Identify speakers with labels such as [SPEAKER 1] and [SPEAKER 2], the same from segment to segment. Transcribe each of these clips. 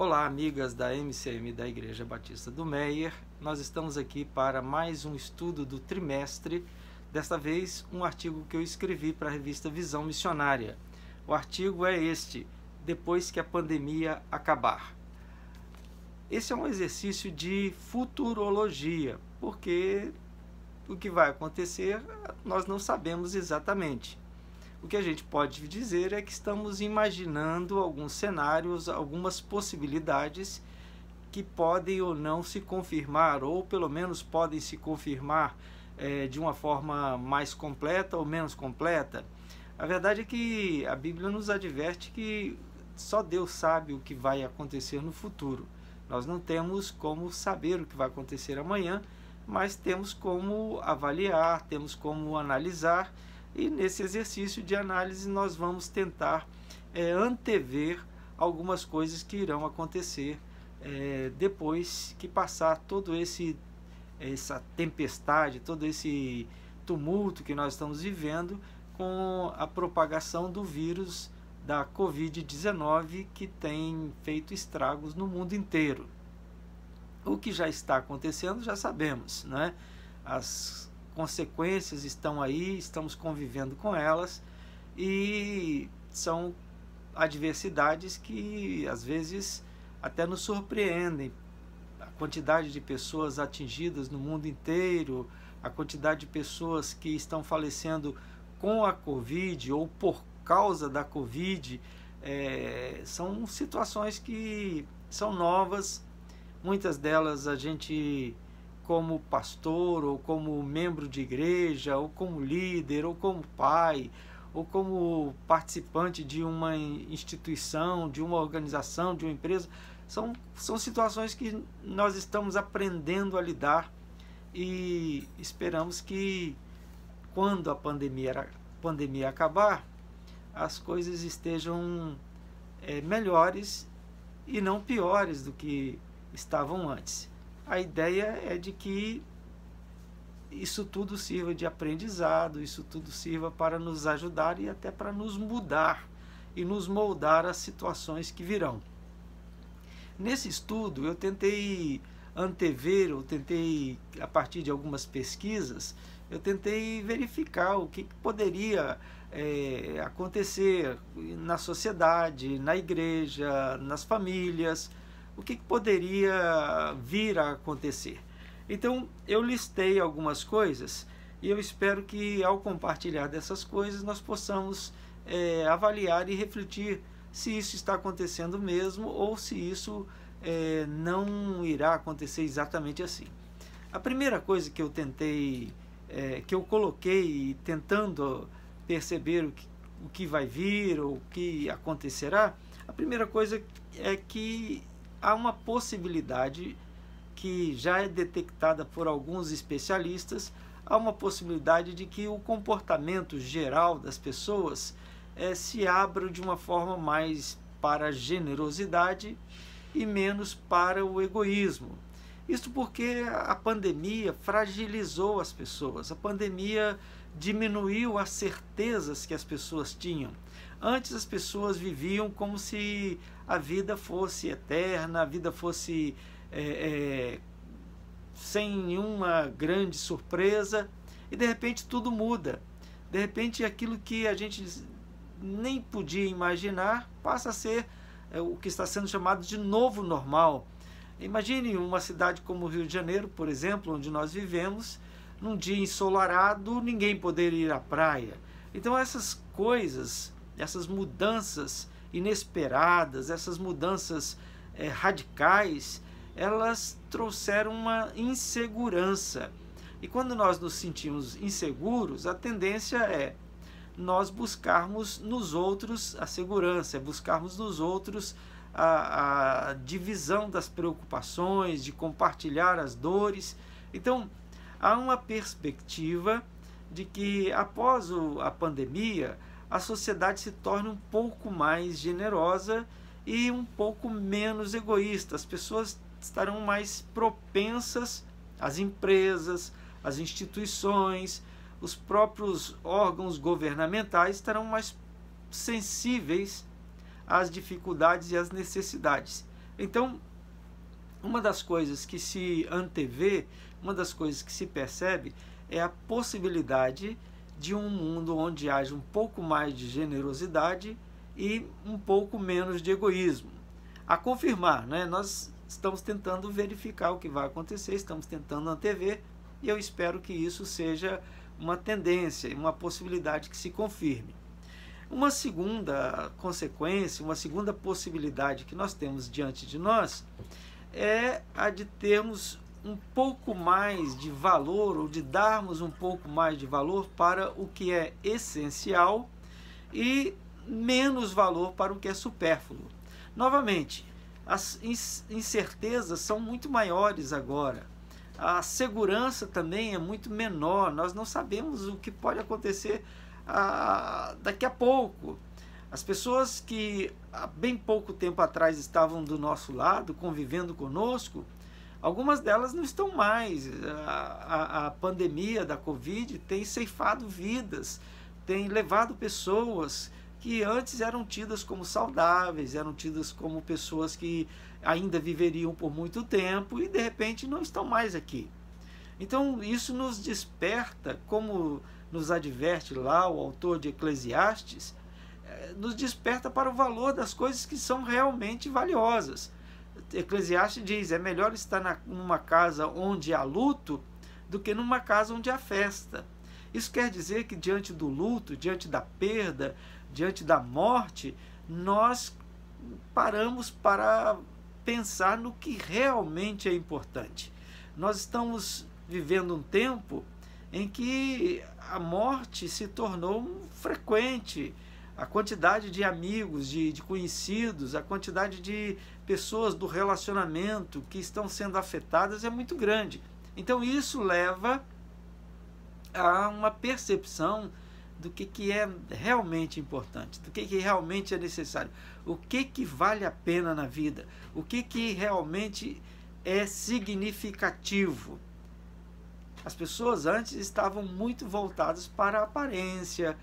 [SPEAKER 1] Olá, amigas da MCM da Igreja Batista do Meier. Nós estamos aqui para mais um estudo do trimestre. Desta vez, um artigo que eu escrevi para a revista Visão Missionária. O artigo é este: Depois que a pandemia acabar. Esse é um exercício de futurologia, porque o que vai acontecer nós não sabemos exatamente. O que a gente pode dizer é que estamos imaginando alguns cenários, algumas possibilidades que podem ou não se confirmar, ou pelo menos podem se confirmar de uma forma mais completa ou menos completa. A verdade é que a Bíblia nos adverte que só Deus sabe o que vai acontecer no futuro. Nós não temos como saber o que vai acontecer amanhã, mas temos como avaliar, temos como analisar. E nesse exercício de análise nós vamos tentar antever algumas coisas que irão acontecer depois que passar todo essa tempestade, todo esse tumulto que nós estamos vivendo com a propagação do vírus da Covid-19, que tem feito estragos no mundo inteiro. O que já está acontecendo já sabemos, né? As consequências estão aí, estamos convivendo com elas, e são adversidades que às vezes até nos surpreendem. A quantidade de pessoas atingidas no mundo inteiro, a quantidade de pessoas que estão falecendo com a Covid ou por causa da Covid, são situações que são novas. Muitas delas a gente, como pastor, ou como membro de igreja, ou como líder, ou como pai, ou como participante de uma instituição, de uma organização, de uma empresa, são situações que nós estamos aprendendo a lidar, e esperamos que quando a pandemia acabar, as coisas estejam melhores e não piores do que estavam antes. A ideia é de que isso tudo sirva de aprendizado, isso tudo sirva para nos ajudar e até para nos mudar e nos moldar às situações que virão. Nesse estudo eu tentei antever, a partir de algumas pesquisas, eu tentei verificar o que poderia acontecer na sociedade, na igreja, nas famílias, o que poderia vir a acontecer. Então eu listei algumas coisas, e eu espero que ao compartilhar dessas coisas nós possamos avaliar e refletir se isso está acontecendo mesmo, ou se isso não irá acontecer exatamente assim. A primeira coisa que eu tentei, que eu coloquei tentando perceber o que vai vir ou o que acontecerá, a primeira coisa é que há uma possibilidade que já é detectada por alguns especialistas, há uma possibilidade de que o comportamento geral das pessoas se abra de uma forma mais para a generosidade e menos para o egoísmo. Isso porque a pandemia fragilizou as pessoas, a pandemia diminuiu as certezas que as pessoas tinham. Antes as pessoas viviam como se a vida fosse eterna, a vida fosse sem nenhuma grande surpresa, e de repente tudo muda. De repente aquilo que a gente nem podia imaginar passa a ser o que está sendo chamado de novo normal. Imagine uma cidade como o Rio de Janeiro, por exemplo, onde nós vivemos, num dia ensolarado, ninguém poder ir à praia. Então essas coisas, essas mudanças inesperadas, essas mudanças radicais, elas trouxeram uma insegurança. E quando nós nos sentimos inseguros, a tendência é nós buscarmos nos outros a segurança, buscarmos nos outros a divisão das preocupações, de compartilhar as dores. Então, há uma perspectiva de que após a pandemia, a sociedade se torne um pouco mais generosa e um pouco menos egoísta. As pessoas estarão mais propensas, as empresas, as instituições, os próprios órgãos governamentais estarão mais sensíveis às dificuldades e às necessidades. Então, uma das coisas que se antevê, uma das coisas que se percebe é a possibilidade de um mundo onde haja um pouco mais de generosidade e um pouco menos de egoísmo. A confirmar, né? Nós estamos tentando verificar o que vai acontecer, estamos tentando antever, e eu espero que isso seja uma tendência, uma possibilidade que se confirme. Uma segunda consequência, uma segunda possibilidade que nós temos diante de nós é a de termos um pouco mais de valor, ou de darmos um pouco mais de valor para o que é essencial e menos valor para o que é supérfluo. Novamente, as incertezas são muito maiores agora. A segurança também é muito menor. Nós não sabemos o que pode acontecer daqui a pouco. As pessoas que há bem pouco tempo atrás estavam do nosso lado, convivendo conosco, algumas delas não estão mais. A pandemia da Covid tem ceifado vidas, tem levado pessoas que antes eram tidas como saudáveis, eram tidas como pessoas que ainda viveriam por muito tempo e de repente não estão mais aqui. Então isso nos desperta, como nos adverte lá o autor de Eclesiastes, nos desperta para o valor das coisas que são realmente valiosas. Eclesiastes diz, é melhor estar numa casa onde há luto do que numa casa onde há festa. Isso quer dizer que diante do luto, diante da perda, diante da morte, nós paramos para pensar no que realmente é importante. Nós estamos vivendo um tempo em que a morte se tornou frequente. A quantidade de amigos, de conhecidos, a quantidade de pessoas do relacionamento que estão sendo afetadas é muito grande. Então isso leva a uma percepção do que é realmente importante, do que realmente é necessário, o que vale a pena na vida, o que realmente é significativo. As pessoas antes estavam muito voltadas para a aparência,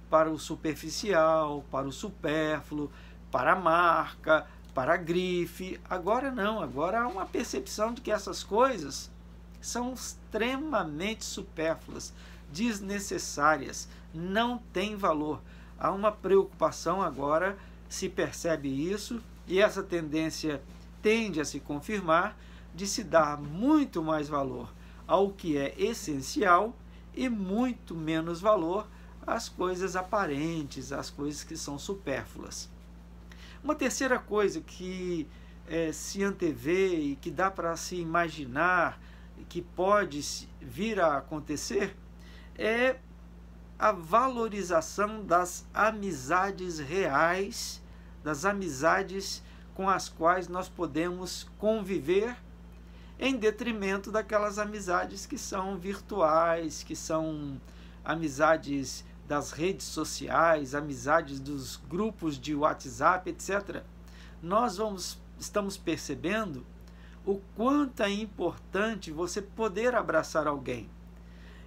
[SPEAKER 1] para o superficial, para o supérfluo, para a marca, para a grife. Agora não, agora há uma percepção de que essas coisas são extremamente supérfluas, desnecessárias, não têm valor. Há uma preocupação agora, se percebe isso, e essa tendência tende a se confirmar, de se dar muito mais valor ao que é essencial e muito menos valor às coisas aparentes, às coisas que são supérfluas. Uma terceira coisa que se antevê e que dá para se imaginar, que pode vir a acontecer, é a valorização das amizades reais, das amizades com as quais nós podemos conviver, em detrimento daquelas amizades que são virtuais, que são amizades das redes sociais, amizades dos grupos de WhatsApp, etc. Nós estamos percebendo o quanto é importante você poder abraçar alguém.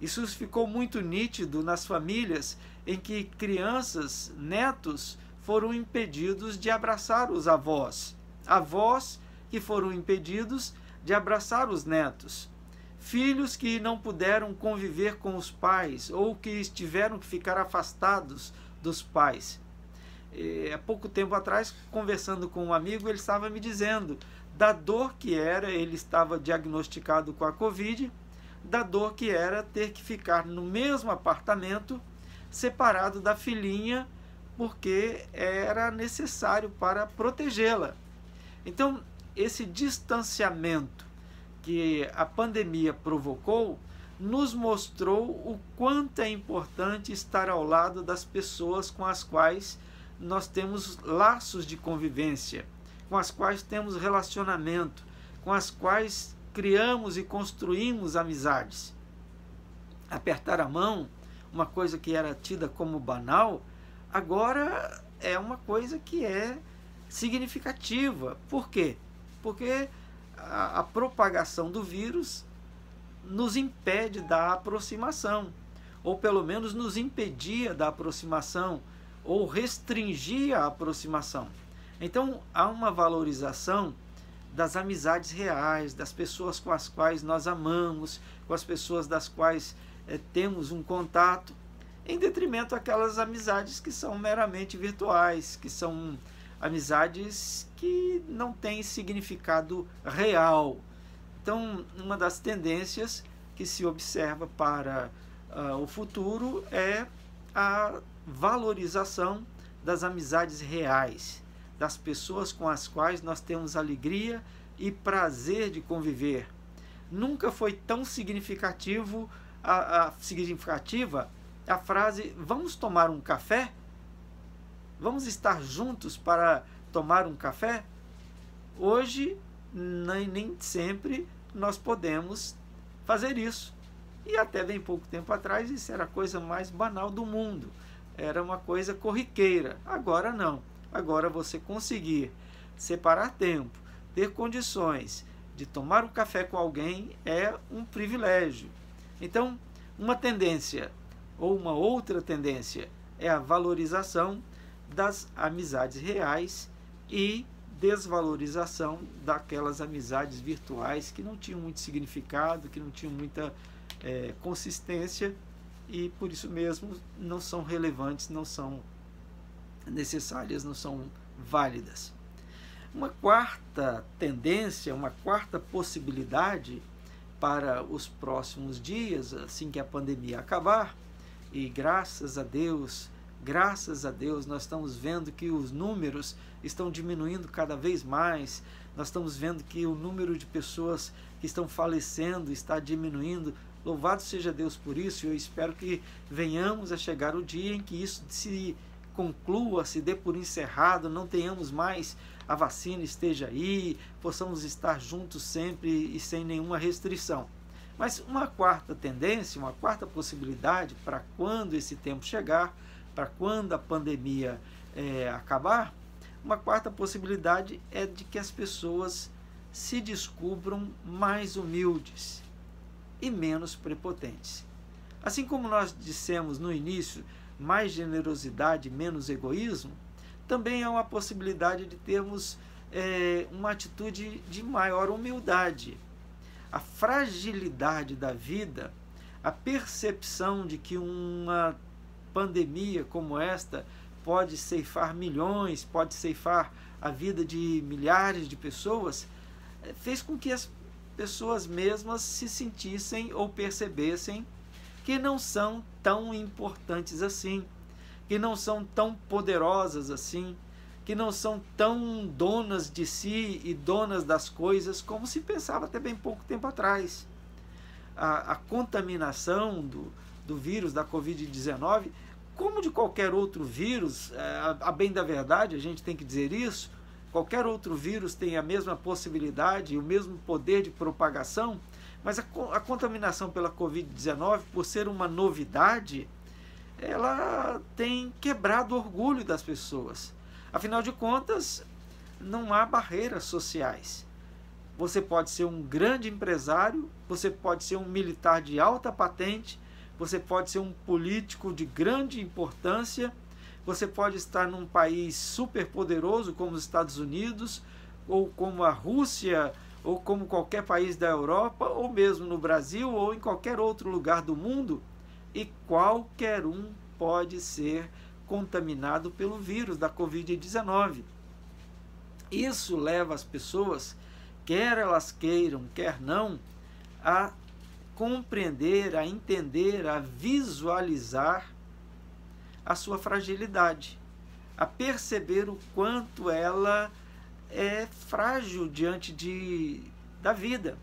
[SPEAKER 1] Isso ficou muito nítido nas famílias em que crianças, netos, foram impedidos de abraçar os avós. Avós que foram impedidos de abraçar os netos. Filhos que não puderam conviver com os pais ou que tiveram que ficar afastados dos pais. Há pouco tempo atrás, conversando com um amigo, ele estava me dizendo da dor que era, ele estava diagnosticado com a Covid, da dor que era ter que ficar no mesmo apartamento, separado da filhinha, porque era necessário para protegê-la. Então, esse distanciamento que a pandemia provocou nos mostrou o quanto é importante estar ao lado das pessoas com as quais nós temos laços de convivência, com as quais temos relacionamento, com as quais criamos e construímos amizades. Apertar a mão, uma coisa que era tida como banal, agora é uma coisa que é significativa. Por quê? Porque a propagação do vírus nos impede da aproximação, ou pelo menos nos impedia da aproximação, ou restringia a aproximação. Então há uma valorização das amizades reais, das pessoas com as quais nós amamos, com as pessoas das quais temos um contato, em detrimento daquelas amizades que são meramente virtuais, que são amizades que não têm significado real. Então, uma das tendências que se observa para o futuro é a valorização das amizades reais, das pessoas com as quais nós temos alegria e prazer de conviver. Nunca foi tão significativa a frase "vamos tomar um café?", "vamos estar juntos para tomar um café?". Hoje, nem sempre nós podemos fazer isso. E até bem pouco tempo atrás isso era a coisa mais banal do mundo. Era uma coisa corriqueira. Agora não. Agora você conseguir separar tempo, ter condições de tomar um café com alguém é um privilégio. Então, uma tendência ou uma outra tendência é a valorização das amizades reais e desvalorização daquelas amizades virtuais que não tinham muito significado, que não tinham muita consistência e por isso mesmo não são relevantes, não são necessárias, não são válidas. Uma quarta tendência, uma quarta possibilidade para os próximos dias, assim que a pandemia acabar, e graças a Deus, nós estamos vendo que os números estão diminuindo cada vez mais, nós estamos vendo que o número de pessoas que estão falecendo está diminuindo. Louvado seja Deus por isso, e eu espero que venhamos a chegar o dia em que isso se conclua, se dê por encerrado, não tenhamos mais, a vacina esteja aí, possamos estar juntos sempre e sem nenhuma restrição. Mas uma quarta tendência, uma quarta possibilidade para quando esse tempo chegar, para quando a pandemia acabar, uma quarta possibilidade é de que as pessoas se descubram mais humildes e menos prepotentes. Assim como nós dissemos no início, mais generosidade, menos egoísmo, também há uma possibilidade de termos uma atitude de maior humildade. A fragilidade da vida, a percepção de que uma pandemia como esta pode ceifar milhões, pode ceifar a vida de milhares de pessoas, fez com que as pessoas mesmas se sentissem ou percebessem que não são tão importantes assim, que não são tão poderosas assim, que não são tão donas de si e donas das coisas como se pensava até bem pouco tempo atrás. A contaminação do vírus da Covid-19, como de qualquer outro vírus, a bem da verdade, a gente tem que dizer isso, qualquer outro vírus tem a mesma possibilidade e o mesmo poder de propagação, mas a contaminação pela Covid-19, por ser uma novidade, ela tem quebrado o orgulho das pessoas. Afinal de contas, não há barreiras sociais. Você pode ser um grande empresário, você pode ser um militar de alta patente, você pode ser um político de grande importância, você pode estar num país superpoderoso como os Estados Unidos, ou como a Rússia, ou como qualquer país da Europa, ou mesmo no Brasil, ou em qualquer outro lugar do mundo, e qualquer um pode ser contaminado pelo vírus da Covid-19. Isso leva as pessoas, quer elas queiram, quer não, a compreender, a entender, a visualizar a sua fragilidade, a perceber o quanto ela é frágil diante da vida.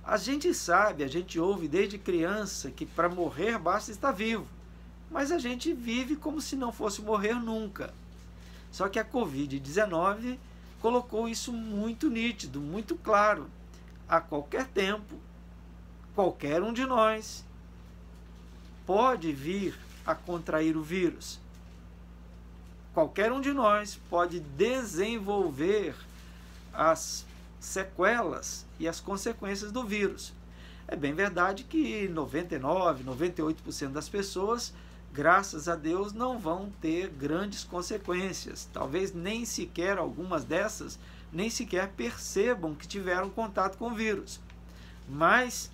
[SPEAKER 1] A gente sabe, a gente ouve desde criança que para morrer basta estar vivo, mas a gente vive como se não fosse morrer nunca. Só que a Covid-19 colocou isso muito nítido, muito claro. A qualquer tempo, qualquer um de nós pode vir a contrair o vírus. Qualquer um de nós pode desenvolver as sequelas e as consequências do vírus. É bem verdade que 99%, 98% das pessoas, graças a Deus, não vão ter grandes consequências. Talvez nem sequer algumas dessas nem sequer percebam que tiveram contato com o vírus. Mas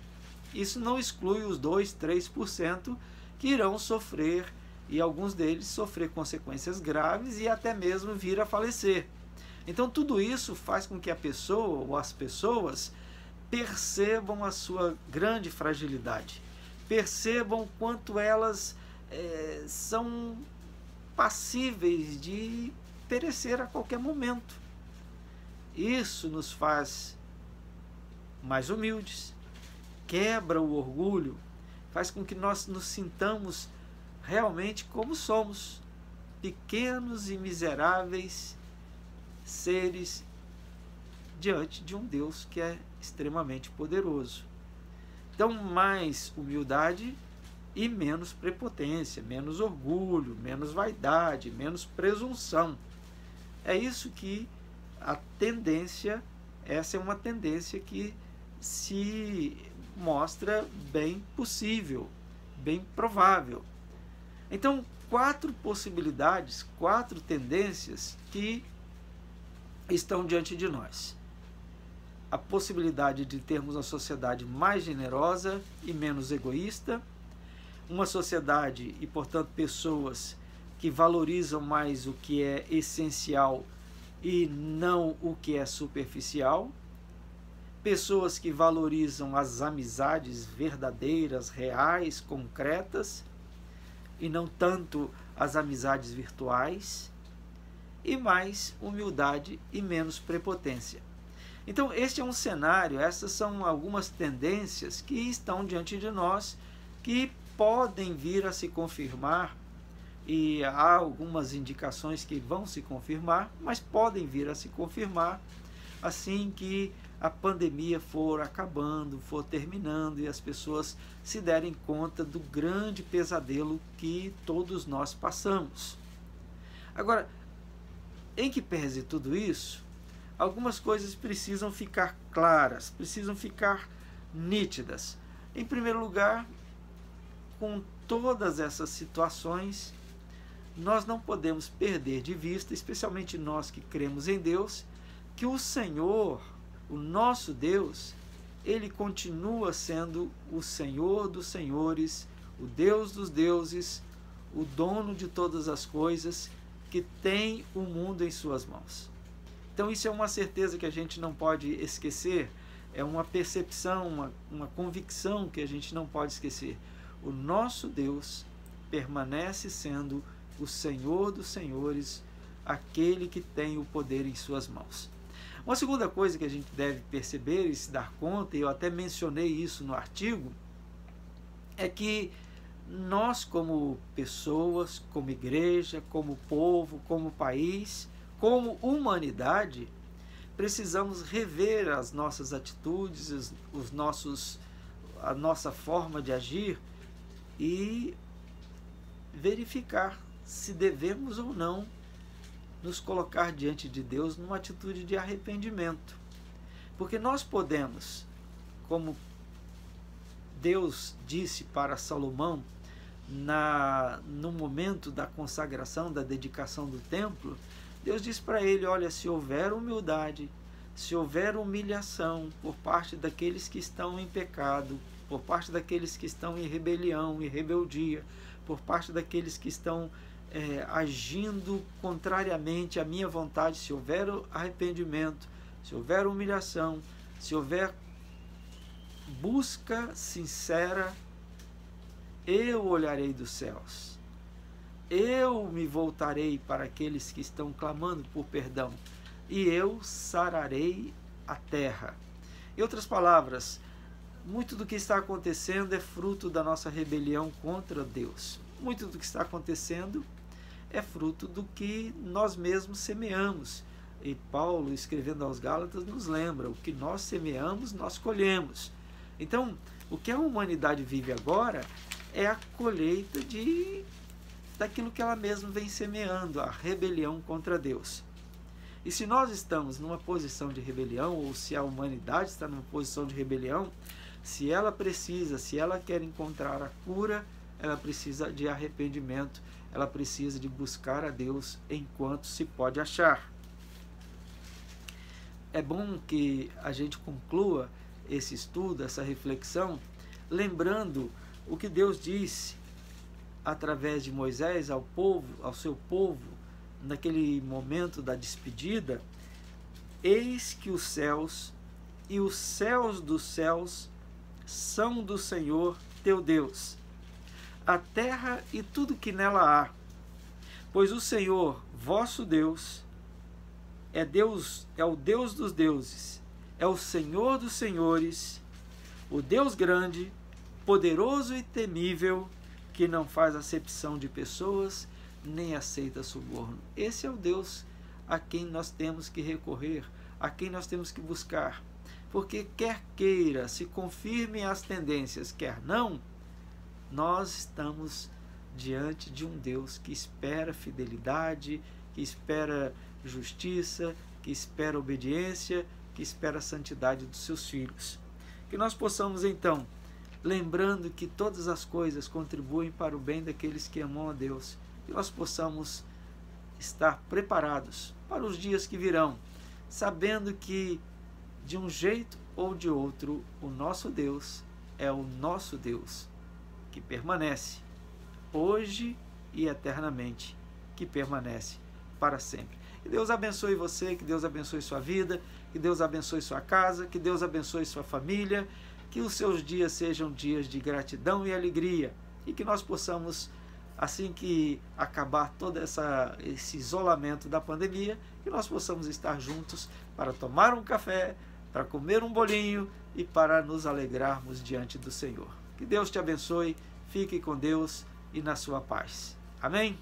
[SPEAKER 1] isso não exclui os 2, 3% que irão sofrer, e alguns deles sofrer consequências graves e até mesmo vir a falecer. Então tudo isso faz com que a pessoa ou as pessoas percebam a sua grande fragilidade, percebam quanto elas são passíveis de perecer a qualquer momento. Isso nos faz mais humildes, quebra o orgulho, faz com que nós nos sintamos realmente como somos, pequenos e miseráveis seres diante de um Deus que é extremamente poderoso. Então, mais humildade e menos prepotência, menos orgulho, menos vaidade, menos presunção. É isso que a tendência, essa é uma tendência que se mostra bem possível, bem provável. Então, 4 possibilidades, 4 tendências que estão diante de nós. A possibilidade de termos uma sociedade mais generosa e menos egoísta, uma sociedade e, portanto, pessoas que valorizam mais o que é essencial e não o que é superficial, pessoas que valorizam as amizades verdadeiras, reais, concretas, e não tanto as amizades virtuais, e mais humildade e menos prepotência. Então, este é um cenário, essas são algumas tendências que estão diante de nós, que podem vir a se confirmar, e há algumas indicações que vão se confirmar, mas podem vir a se confirmar assim que a pandemia for acabando, for terminando e as pessoas se derem conta do grande pesadelo que todos nós passamos. Agora, em que pese tudo isso, algumas coisas precisam ficar claras, precisam ficar nítidas. Em primeiro lugar, com todas essas situações, nós não podemos perder de vista, especialmente nós que cremos em Deus, que o Senhor, o nosso Deus, Ele continua sendo o Senhor dos senhores, o Deus dos deuses, o dono de todas as coisas, que tem o mundo em suas mãos. Então isso é uma certeza que a gente não pode esquecer, é uma percepção, uma convicção que a gente não pode esquecer. O nosso Deus permanece sendo o Senhor dos senhores, aquele que tem o poder em suas mãos. Uma segunda coisa que a gente deve perceber e se dar conta, e eu até mencionei isso no artigo, é que nós como pessoas, como igreja, como povo, como país, como humanidade, precisamos rever as nossas atitudes, a nossa forma de agir e verificar se devemos ou não nos colocar diante de Deus numa atitude de arrependimento. Porque nós podemos, como Deus disse para Salomão, no momento da consagração, da dedicação do templo, Deus disse para ele, olha, se houver humildade, se houver humilhação por parte daqueles que estão em pecado, por parte daqueles que estão em rebelião e rebeldia, por parte daqueles que estão agindo contrariamente à minha vontade, se houver arrependimento, se houver humilhação, se houver busca sincera, eu olharei dos céus, eu me voltarei para aqueles que estão clamando por perdão e eu sararei a terra. Em outras palavras, muito do que está acontecendo é fruto da nossa rebelião contra Deus. Muito do que está acontecendo é fruto do que nós mesmos semeamos. E Paulo, escrevendo aos Gálatas, nos lembra, o que nós semeamos, nós colhemos. Então, o que a humanidade vive agora é a colheita daquilo que ela mesma vem semeando, a rebelião contra Deus. E se nós estamos numa posição de rebelião, ou se a humanidade está numa posição de rebelião, se ela quer encontrar a cura, ela precisa de arrependimento, ela precisa de buscar a Deus enquanto se pode achar. é bom que a gente conclua esse estudo, essa reflexão, lembrando o que Deus disse através de Moisés ao povo, ao seu povo, naquele momento da despedida: eis que os céus e os céus dos céus são do Senhor teu Deus, a terra e tudo que nela há, pois o Senhor vosso Deus é o Deus dos deuses, é o Senhor dos senhores, o Deus grande, poderoso e temível, que não faz acepção de pessoas, nem aceita suborno. Esse é o Deus a quem nós temos que recorrer, a quem nós temos que buscar. Porque quer queira, se confirmem as tendências, quer não, nós estamos diante de um Deus que espera fidelidade, que espera justiça, que espera obediência, que espera a santidade dos seus filhos. Que nós possamos então, lembrando que todas as coisas contribuem para o bem daqueles que amam a Deus, que nós possamos estar preparados para os dias que virão, sabendo que de um jeito ou de outro o nosso Deus é o nosso Deus, que permanece hoje e eternamente, que permanece para sempre. Que Deus abençoe você, que Deus abençoe sua vida, que Deus abençoe sua casa, que Deus abençoe sua família, que os seus dias sejam dias de gratidão e alegria, e que nós possamos, assim que acabar todo esse isolamento da pandemia, que nós possamos estar juntos para tomar um café, para comer um bolinho e para nos alegrarmos diante do Senhor. Que Deus te abençoe, fique com Deus e na sua paz. Amém?